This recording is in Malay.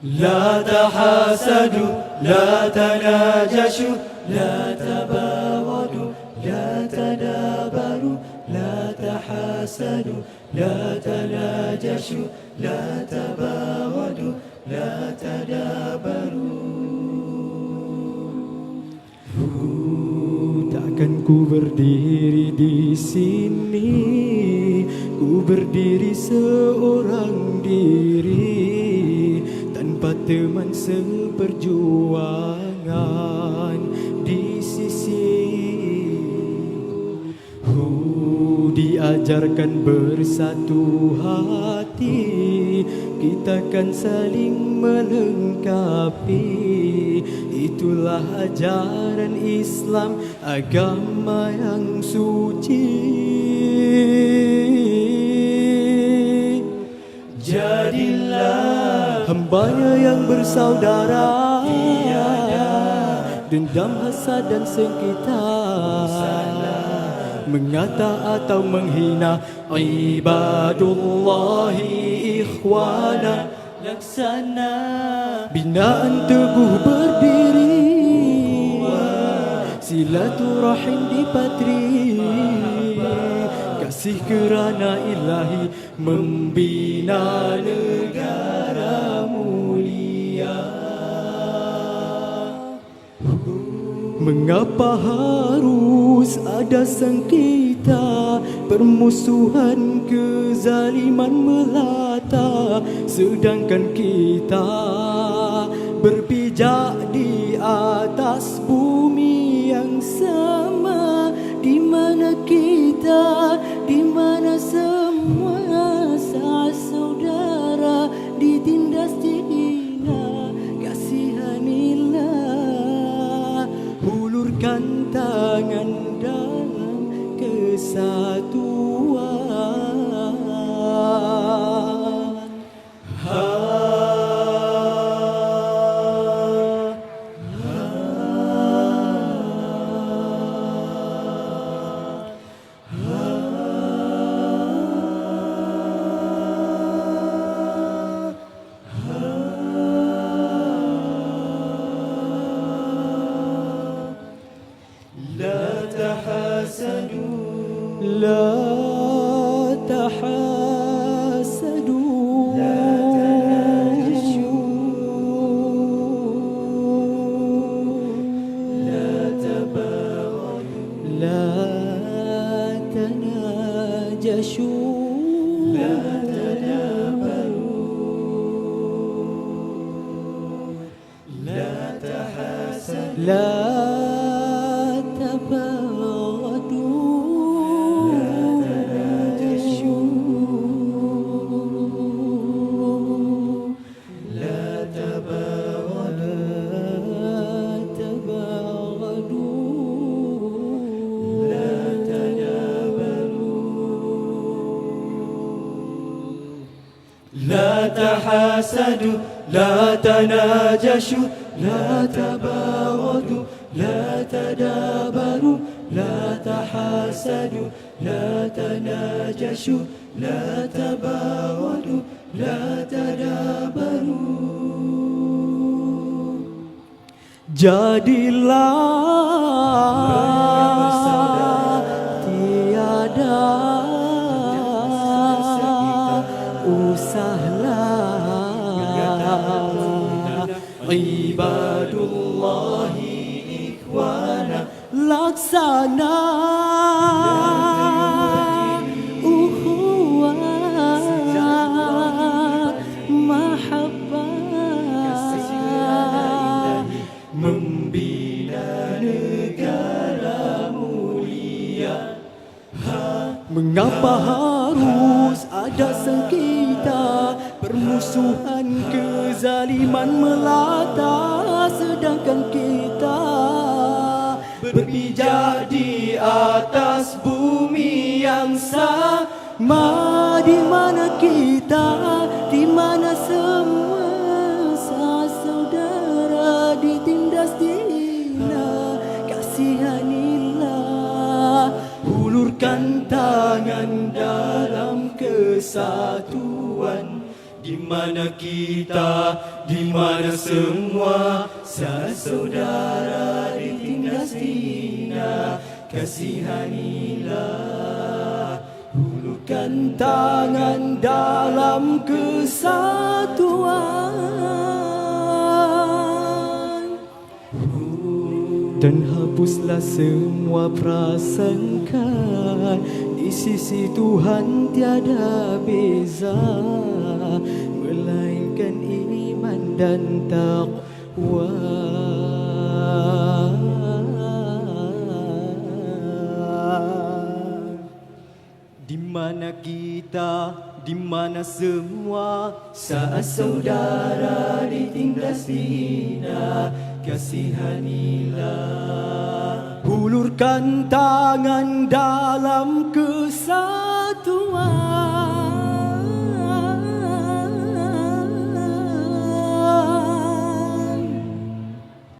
لا تحاسدوا لا تناجشوا لا تباغضوا لا تدابروا لا تحاسدوا لا تناجشوا لا تباغضوا لا تدابروا. Takkan ku berdiri di sini, ku berdiri seorang diri tanpa teman seperjuangan di sisi. Diajarkan bersatu hati, kita kan saling melengkapi. Itulah ajaran Islam, agama yang suci. Jadilah hambanya yang bersaudara, tiada dendam, hasad dan sengketa, mengata atau menghina. Ibadullahi ikhwana, laksana binaan teguh berdiri, silaturahim dipatri, kasih kerana ilahi membina negara mulia. Mengapa harus ada sengketa, permusuhan, kezaliman melata, sedangkan kita berpijak di atas bumi yang sama, di mana kita, di mana semua saudara ditindas dihina. Kasihanilah, hulurkan tangan dalam kesatuan. لا تحاسدوا لا تحاسدوا لا تناجشوا لا تباغضوا لا تناجشوا لا تدابروا لا تحاسدوا لا لا تحاسدوا لا تناجشوا لا تباغضوا لا تدابروا لا تحاسدوا لا تناجشوا لا تباغضوا لا تدابروا. Jadilah tiada usahlah, ibadullahi ikhwana, laksana ukhuwah mahabbah, membina negara mulia. Mengapa harus ada sengketa, permusuhan, kezaliman melata, sedangkan kita berpijak di atas bumi yang sama, di mana kita, di mana semua saudara ditindas dihina. Kasihanilah, hulurkan tangan dalam kesatuan, di di mana kita, di mana semua saudara ditindas hina. Kasihanilah, hulurkan tangan dalam kesatuan, dan hapuslah semua prasangka. Di sisi Tuhan tiada beza, melainkan iman dan taqwa. Di mana kita, di mana semua saat saudara ditindas hina. Kasihanilah, hulurkan tangan dalam kesatuan,